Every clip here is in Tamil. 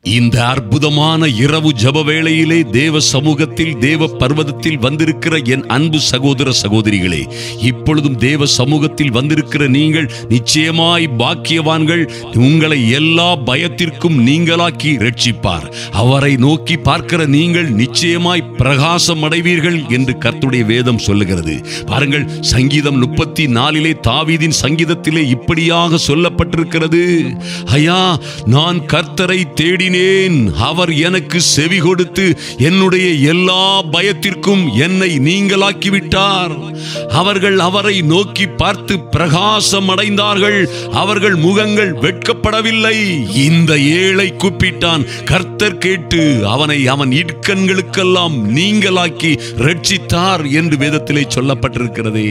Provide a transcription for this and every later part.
இந்த அற்புதமான இரவு ஜெப வேளையிலே தேவ சமூகத்தில் தேவ பர்வதத்தில் வந்திருக்கிற என் அன்பு சகோதர சகோதரிகளே, இப்பொழுதும் தேவ சமூகத்தில் வந்திருக்கிற நீங்கள் நிச்சயமாய் பாக்கியவான்கள். உங்களை எல்லா பயத்திற்கும் நீங்களாக்கி இரட்சிப்பார். அவரை நோக்கி பார்க்கிற நீங்கள் நிச்சயமாய் பிரகாசம் அடைவீர்கள் என்று கர்த்தருடைய வேதம் சொல்லுகிறது. பாருங்கள், சங்கீதம் 34 தாவீதின் சங்கீதத்திலே இப்படியாக சொல்லப்பட்டிருக்கிறது. ஐயா, நான் கர்த்தரை தேடி அவர் எனக்கு செவி கொடுத்து என்னுடைய எல்லா பயத்திற்கும் என்னை நீங்களாக்கிவிட்டார். அவர்கள் அவரை நோக்கி பார்த்து பிரகாசம் அடைந்தார்கள். அவர்கள் முகங்கள் வெட்கப்படவில்லை. இந்த ஏழை கூப்பிட்டான், கர்த்தர் கேட்டு அவனை அவன் இடுக்கண்களுக்கெல்லாம் நீங்களாக்கி ரட்சித்தார் என்று வேதத்திலே சொல்லப்பட்டிருக்கிறது.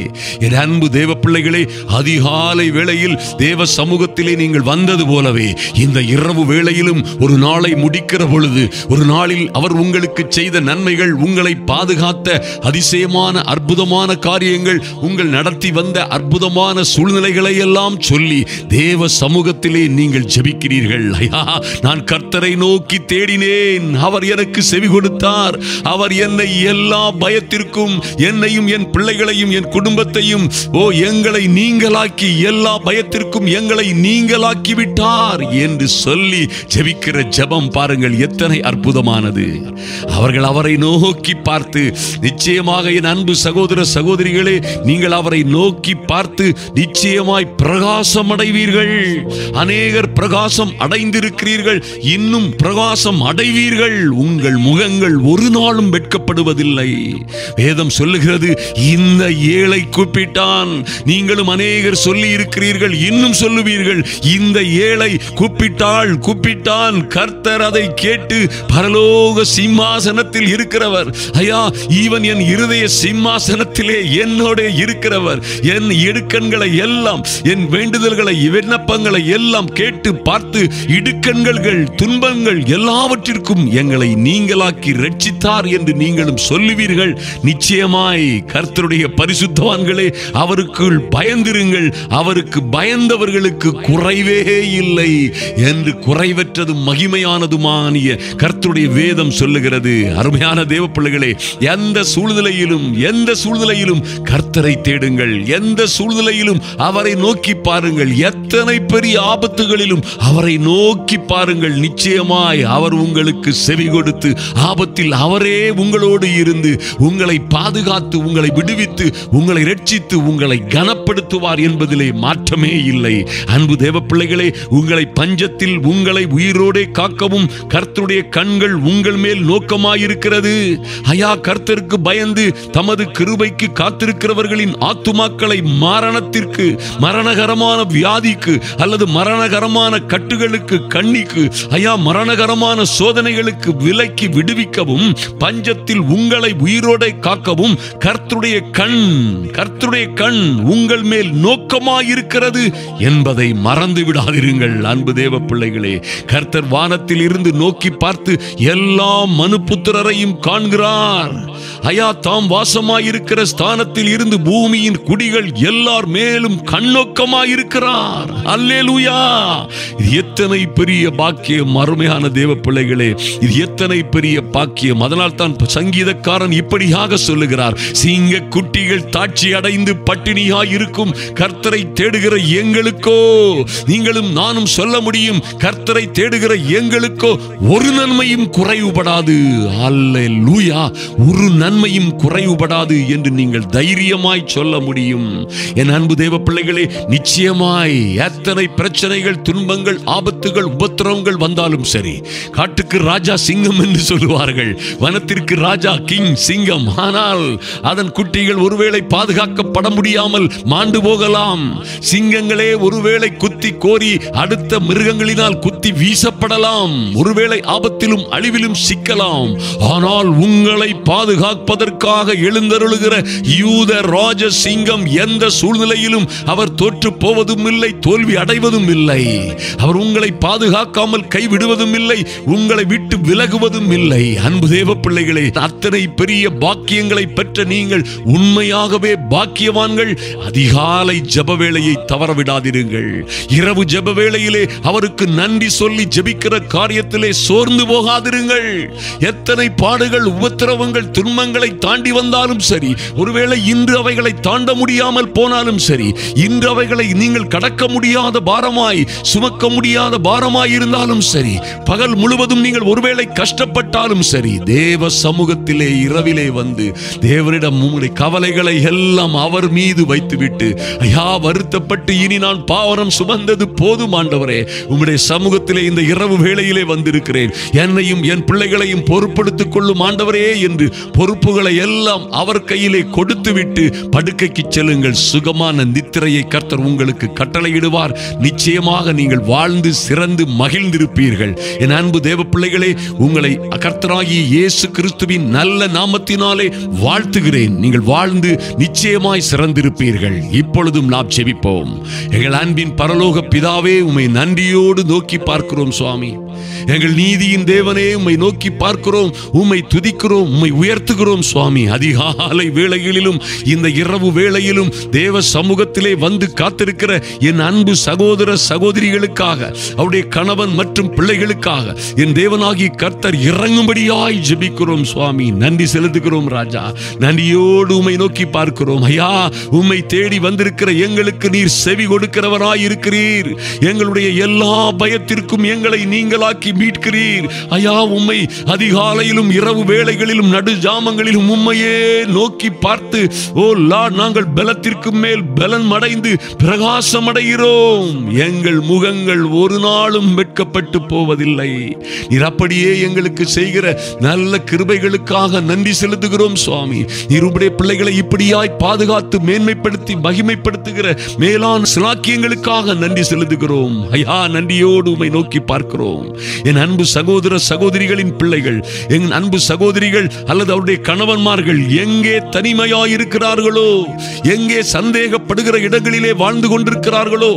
என் அன்பு தேவ பிள்ளைகளே, அதிகாலை வேளையில் தேவ சமூகத்திலே நீங்கள் வந்தது போலவே இந்த இரவு வேளையிலும் ஒரு நாளை முடிக்கிற பொழுது, ஒரு நாளில் அவர் உங்களுக்கு செய்த நன்மைகள், உங்களை பாதுகாத்த அதிசயமான அற்புதமான காரியங்கள், உங்கள் நடத்தி வந்த அற்புதமான சூழ்நிலைகளை எல்லாம் சொல்லி தேவ சமூகத்திலே நீங்கள் ஜெபிக்கிறீர்கள். ஐயா, நான் கர்த்தரை நோக்கி தேடினேன், அவர் எனக்கு செவி கொடுத்தார். அவர் என்னை எல்லா பயத்திற்கும், என்னையும் என் பிள்ளைகளையும் என் குடும்பத்தையும் எங்களை நீங்களாக்கி, எல்லா பயத்திற்கும் எங்களை நீங்களாக்கி விட்டார் என்று சொல்லி ஜெபிக்கிற ஜெபம் பாருங்கள் எத்தனை அற்புதமானது. அவர்கள் அவரை நோக்கி பார்த்து, நிச்சயமாக என் அன்பு சகோதர சகோதரிகளே, நீங்கள் அவரை நோக்கி பார்த்து நிச்சயமாய் பிரகாசம் அடைவீர்கள். அநேகர் பிரகாசம் அடைந்திருக்கிறீர்கள், இன்னும் பிரகாசம் அடைவீர்கள். உங்கள் முகங்கள் ஒரு நாளும் வெட்கப்படுவதில்லை. வேதம் சொல்லுகிறது, இந்த ஏழை கூப்பிட்டான். நீங்களும் அநேகர் சொல்லி இருக்கிறீர்கள், இன்னும் சொல்லுவீர்கள். இந்த ஏழை கூப்பிட்டான், கர்த்தர் அதை கேட்டு பரலோக சிம்மாசனத்தில் இருக்கிறவர். ஐயா, இவன் என் இருதய சிம்மாசனத்திலே என்னோட இருக்கிறவர். என் இடுக்கண்களை எல்லாம், என் வேண்டுதல்களை, விண்ணப்பங்களை எல்லாம் கேட்டு பார்த்து இடுக்கண்கள், துன்பங்கள் எல்லாவற்றிற்கும் எங்களை நீங்களாக்கி ரட்சித்தார் என்று நீங்களும் சொல்லுவீர்கள். நிச்சயமாய் கர்த்தருடைய பரிசுத்தவான்களே, அவருக்குள் பயந்திருங்கள். அவருக்கு பயந்தவர்களுக்கு குறைவே இல்லை என்று குறைவற்றதும் மகிமையானதுமானிய கர்த்தருடைய வேதம் சொல்லுகிறது. அருமையான தேவ பிள்ளைகளே, எந்த சூழ்நிலையிலும் கர்த்தரை தேடுங்கள். எந்த சூழ்நிலையிலும் அவரை நோக்கி பாருங்கள். எத்தனை பெரிய ஆபத்துகளிலும் அவரை நோக்கி பாருங்கள். நிச்சயமாய் அவர் உங்களுக்கு செவி கொடுத்து, ஆபத்தில் அவரே உங்களோடு இருந்து உங்களை பாதுகாத்து, உங்களை விடுவித்து, உங்களை ரட்சித்து, உங்களை கனப்படுத்துவார் என்பதிலே மாற்றமே இல்லை. அன்பு தேவ பிள்ளைகளே, உங்களை பஞ்சத்தில் உங்களை உயிரோடே காக்கவும் கர்த்தருடைய கண்கள் உங்கள் மேல் நோக்கமாயிருக்கிறது. ஐயா, கர்த்தருக்கு பயந்து தமது கிருபைக்கு காத்திருக்கிறவர்களின் ஆத்துமாக்களை மரணத்திற்கு, மரணகரமான வியாதிக்கு அல்லது மரணகரமான கட்டுகளுக்கு, கண்ணிக்கு, ஐயா, மரணகரமான சோதனைகளுக்கு விலக்கி விடுவிக்கவும், பஞ்சத்தில் உங்களை உயிரோடே காக்கவும் கர்த்தருடைய கண் உங்கள் மேல் நோக்கமாயிருக்கிறது என்பதை மறந்து விடாதிருங்கள். அன்பு தேவ பிள்ளைகளே, கர்த்தர் வானத்தில் இருந்து நோக்கி பார்த்து எல்லா மனுபுத்திரரையும் காண்கிறார். ஐயா, தாம் வாசமாயிருக்கிற ஸ்தானத்தில் இருந்து பூமியின் குடிகள் எல்லார் மேலும் கண்ணோக்கமாயிருக்கிறார். அல்லேலூயா! இது எத்தனை பெரிய பாக்கியம். அருமையான தேவ பிள்ளைகளே, இது எத்தனை பெரிய பாக்கியம். அதனால் தான் சங்கீதக்காரன் இப்படியாக சொல்லுகிறார், சிங்க குட்டிகள் தாட்சி அடைந்து பட்டினியாய் இருக்கும் கர்த்தரை தேடுகிற எங்களுக்கோ, நீங்களும் நானும் சொல்ல முடியும், கர்த்தரை தேடுகிற எங்களுக்கோ ஒரு நன்மையும் குறைவுபடாது. அல்லேலூயா! ஒரு நன்மையும் குறைவுபடாது என்று நீங்கள் தைரியமாய் சொல்ல முடியும். என் அன்பு தேவ பிள்ளைகளே, நிச்சயமாய் எத்தனை பிரச்சனைகள், துன்பங்கள், ஆபத்துகள், உபத்திரவங்கள் வந்தாலும் சரி, காட்டுக்கு ராஜா சிங்கம் என்று சொல்லுவார்கள், வனத்திற்கு ராஜா கிங் சிங்கம். ஆனால் அதன் குட்டிகள் ஒருவேளை பாதுகாக்கப்பட முடியாமல் மாண்டு போகலாம். சிங்கங்களே ஒருவேளை குத்தி கோரி அடுத்த மிருகங்களினால் குத்தி வீசப்படலாம். ஒருவேளை ஆபத்திலும் அழிவிலும் சிக்கலாம். ஆனால் உங்களை பாதுகாப்பதற்காக எழுந்தருளுகிற யூத ராஜ சிங்கம் எந்த சூழ்நிலையிலும் அவர் தோற்று போவதும் இல்லை, தோல்வி அடைவதும் இல்லை. அவர் உங்களை பாதுகாக்காமல் கைவிடுவதும் இல்லை, உங்களை விட்டு விலகுவதும் இல்லை. அன்பு தேவ பிள்ளைகளே, அத்தனை பெரிய பாக்கியங்களை பெற்ற நீங்கள் உண்மையாகவே பாக்கியவான்கள். அதிகாலை ஜெப வேளையை தவறவிடாதிருங்கள். இரவு ஜெப வேளையிலே அவருக்கு நன்றி சொல்லி ஜெபிக்கிற காரியத்திலே சோர்ந்து போகாதிருங்கள். எத்தனை பாடுகள், உபத்திரவங்கள், துன்பங்களை தாண்டி வந்தாலும் சரி, ஒருவேளை இன்று அவைகளை தாண்ட முடியாமல் போனாலும் சரி, இன்று அவைகளை நீங்கள் கடக்க முடியாத பாரமாய், சுமக்க முடியாத பாரமாய் இருந்தாலும் சரி, பகல் முழுவதும் நீங்கள் ஒருவேளை கஷ்டப்பட்டாலும் சரி, தேவ சமூகத்திலே இரவிலே வந்து தேவனிடம் உங்களுடைய கவலைகளை எல்லாம் அவர் மீது வைத்துவிட்டு, ஐயா வருத்தப்பட்டு இனி நான் பாவனம் சுமந்தது போதும் ஆண்டவரே, உம்முடைய சமூகத்திலே இந்த இரவு வேளையிலே வந்திருக்கிறேன், என்னையும் என் பிள்ளைகளையும் பொறுப்படுத்திக் கொள்ளும் ஆண்டவரே என்று பொறுப்புகளை எல்லாம் அவர் கையிலே கொடுத்து விட்டு படுக்கைக்கு செல்லுங்கள். சுகமான நித்திரையை கர்த்தர் உங்களுக்கு கட்டளையிடுவார். நிச்சயமாக நீங்கள் வாழ்ந்து சிறந்து மகிழ்ந்திருப்பீர்கள். என் அன்பு தேவ பிள்ளைகளே, உங்களை கர்த்தராகிய இயேசு கிறிஸ்துவின் நல்ல நாமத்தினாலே வாழ்த்துகிறேன். நீங்கள் வாழ்ந்து நிச்சயமாய் சிறந்திருப்பீர்கள். இப்பொழுதும் நாம் ஜெபிப்போம். எங்கள் அன்பின் பரலோக பிதாவே, உம்மை நன்றியோடு நோக்கி பார்க்கிறோம் சுவாமி. எங்கள் நீதியின் தேவனே, உம்மை நோக்கி பார்க்கிறோம், உம்மை துதிக்கிறோம், உம்மை உயர்த்துகிறோம் சுவாமி. அதிகாலை வேளைகளிலும் இந்த இரவு வேளையிலும் தேவ சமூகத்திலே வந்து காத்திருக்கிற என் அன்பு சகோதர சகோதரிகளுக்காக, அவருடைய கணவன் மற்றும் பிள்ளைகளுக்காக என் தேவனாகி கர்த்தர் இறங்கும்படியாய் ஜெபிக்கிறோம் சுவாமி. நன்றி செலுத்துகிறோம் ராஜா. நன்றியோடு உம்மை நோக்கி பார்க்கிறோம் ஐயா. உம்மை தேடி வந்திருக்கிற எங்களுக்கு நீர் செவி கொடுக்கிறவராய் இருக்கிறீர். எங்களுடைய எல்லா பயத்திற்கும் எங்களை நீங்களாக்கி மீட்கிறீர் ஐயா. உம்மை அதிகாலையிலும் இரவு வேளைகளிலும் நடு ஜாமங்களிலும் உம்மையே நோக்கி பார்த்து, ஓ லார்ட், நாங்கள் பலத்திற்கு மேல் பலன் அடைந்து பிரகாசம் அடைகிறோம். எங்கள் முகங்கள் ஒரு நாளும் வெட்கப்பட்டு போவதில்லை. நீர் அப்படியே எங்களுக்கு செய்கிற நல்ல கிருபைகளுக்காக நன்றி செலுத்துகிறோம் சுவாமி. நீர் உம்முடைய பிள்ளைகளை இப்படியாய் பாதுகாத்து மேன்மைப்படுத்தி மகிமைப்படுத்துகிற மேலான சிலாக்கியங்களுக்காக நன்றி செலுத்துகிறோம் ஐயா. நன்றியோடு உம்மை நோக்கி பார்க்கிறோம். என் அன்பு சகோதர சகோதரிகளின் பிள்ளைகள், என் அன்பு சகோதரிகள் அல்லது அவருடைய கணவன்மார்கள் எங்கே தனிமையாயிருக்கிறார்களோ, எங்கே சந்தேகப்படுகிற இடங்களிலே வாழ்ந்து கொண்டிருக்கிறார்களோ,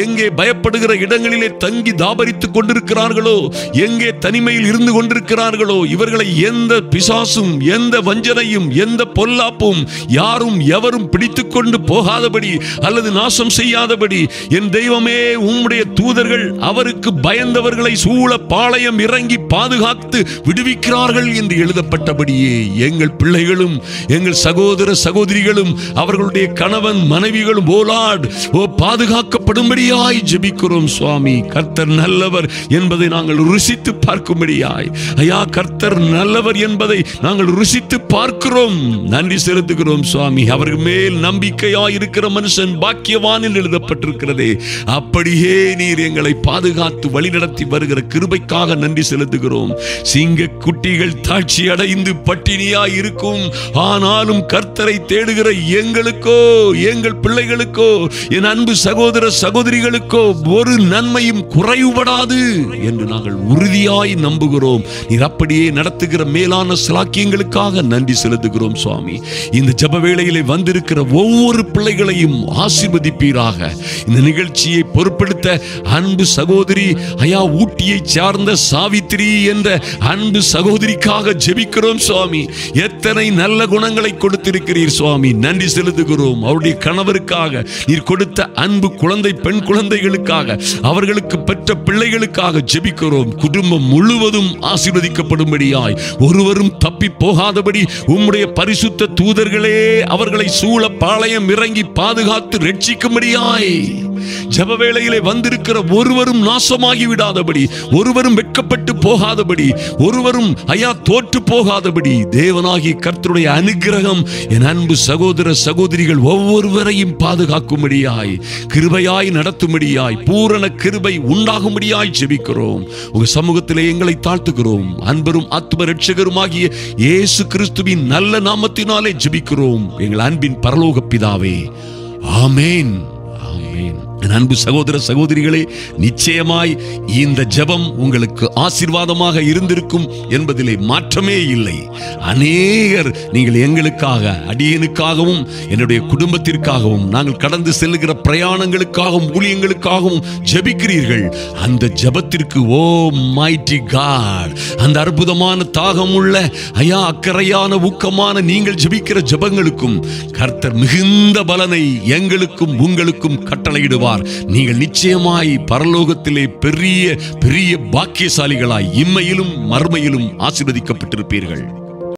எங்கே பயப்படுகிற இடங்களிலே தங்கி தாபரித்துக் கொண்டிருக்கிறார்களோ, எங்கே தனிமையில் இருந்து கொண்டிருக்கிறார்களோ, இவர்களை எந்த பிசாசும், எந்த வஞ்சனையும், எந்த பொல்லாப்பும், யாரும் எவரும் பிடித்துக் கொண்டு போகாதபடி அல்லது நாசம் செய்யாதபடி என் தெய்வமே, உம்முடைய தூதர்கள் அவருக்கு பயந்தவர்களை சூழ பாளையம் இறங்கி பாதுகாத்து விடுவிக்கிறார்கள் என்று எழுதப்பட்டபடியே எங்கள் பிள்ளைகளும் எங்கள் சகோதர சகோதரிகளும் அவர்களுடைய கணவன் மனைவிகளும் பாதுகாக்கப்படும்படியாய் ஜெபிக்கிறோம் சுவாமி. கர்த்தர் நல்லவர் என்பதை நாங்கள் ருசித்து பார்க்கும்படியாய் ஐயா, கர்த்தர் நல்லவர் என்பதை நாங்கள் ருசித்து பார்க்கிறோம். நன்றி செலுத்துகிறோம் சுவாமி. அவர்கள் மேல் நம்பிக்கையாய் இருக்கிற மனுஷன் பாக்கியவானில் எழுதப்பட்டிருக்கிறதே, அப்படியே நீர் எங்களை பாதுகாத்து வழிநடத்தி வருகிற கிருபைக்காக நன்றி செலுத்துகிறோம். சிங்க குட்டிகள் தாட்சி அடைந்து பட்டினியாய் இருக்கும், ஆனாலும் கர்த்தரை தேடுகிற எங்களுக்கோ, எங்கள் பிள்ளைகளுக்கோ, என் அன்பு சகோதர சகோதரிகளுக்கோ ஒரு நன்மையும் குறைவுபடாது என்று நாங்கள் உறுதியாய் நம்புகிறோம். நீர் அப்படியே நடத்துகிற மேலான சிலாக்கியங்களுக்காக நன்றி செலுத்துகிறோம் சுவாமி. இந்த ஜெப வேளையிலே வந்திருக்கிற ஒவ்வொரு பிள்ளைகளையும் ஆசீர்வதிப்பீராக. இந்த நிகழ்ச்சியை பொறுப்பெடுத்த அன்பு சகோதரி ஐயா, ஊட்டியை சார்ந்த சாவித்திரி என்ற அன்பு சகோதரிக்காக ஜெபிக்கிறோம் சுவாமி. எத்தனை நல்ல குணங்களை கொடுத்திருக்கிறீர் சுவாமி. நன்றி செலுத்துகிறோம். அவருடைய கணவருக்காக நீர் கொடுத்த அன்பு குழந்தை, பெண் குழந்தைகளுக்காக, அவர்களுக்கு பெற்ற பிள்ளைகளுக்காக ஜெபிக்கிறோம். குடும்பம் முழுவதும் ஆசீர்வதிக்கப்படும்படியாய், ஒருவரும் தப்பி போகாதபடி உம்முடைய பரிசுத்த தூதர்களே அவர்களை சூழ பாளையம் இறங்கி பாதுகாத்து ரட்சிக்கும்படியாய், ஜெப வேளையிலே வந்திருக்கிற ஒருவரும் நாசமாகி விடாதபடி, ஒருவரும் வெட்கப்பட்டு போகாதபடி, ஒருவரும் ஐயா தோற்று போகாதபடி தேவனாகிய கர்த்தருடைய அனுக்கிரகம் என் அன்பு சகோதர சகோதரிகள் ஒவ்வொருவரையும் பாதுகாக்கும்படியாய், கிருபையாய் நடத்தும்படியாய், பூரண கிருபை உண்டாகும்படியாய் ஜெபிக்கிறோம். உங்க சமூகத்திலே எங்களை தாழ்த்துகிறோம். அன்பரும் ஆத்தும இரட்சகருமாகிய இயேசு கிறிஸ்துவின் நல்ல நாமத்தினாலே ஜெபிக்கிறோம் எங்கள் அன்பின் பரலோக பிதாவே. ஆமென். ஆமென். என் அன்பு சகோதர சகோதரிகளே, நிச்சயமாய் இந்த ஜெபம் உங்களுக்கு ஆசீர்வாதமாக இருந்திருக்கும் என்பதிலே மாற்றமே இல்லை. அநேகர் நீங்கள் எங்களுக்காக, அடியனுக்காகவும் என்னுடைய குடும்பத்திற்காகவும், நாங்கள் கடந்து செல்லுகிற பிரயாணங்களுக்காகவும் ஊழியங்களுக்காகவும் ஜெபிக்கிறீர்கள். அந்த ஜெபத்திற்கு ஓ மைட்டி காட், அந்த அற்புதமான தாகம் உள்ள ஐயா, அக்கறையான ஊக்கமான நீங்கள் ஜெபிக்கிற ஜெபங்களுக்கும் கர்த்தர் மிகுந்த பலனை எங்களுக்கும் உங்களுக்கும் கட்டளையிடுவார். தருவார். நீங்கள் நிச்சயமாய் பரலோகத்திலே பெரிய பெரிய பாக்கியசாலிகளாய் இம்மையிலும் மறுமையிலும் ஆசீர்வதிக்கப்பட்டிருப்பீர்கள்.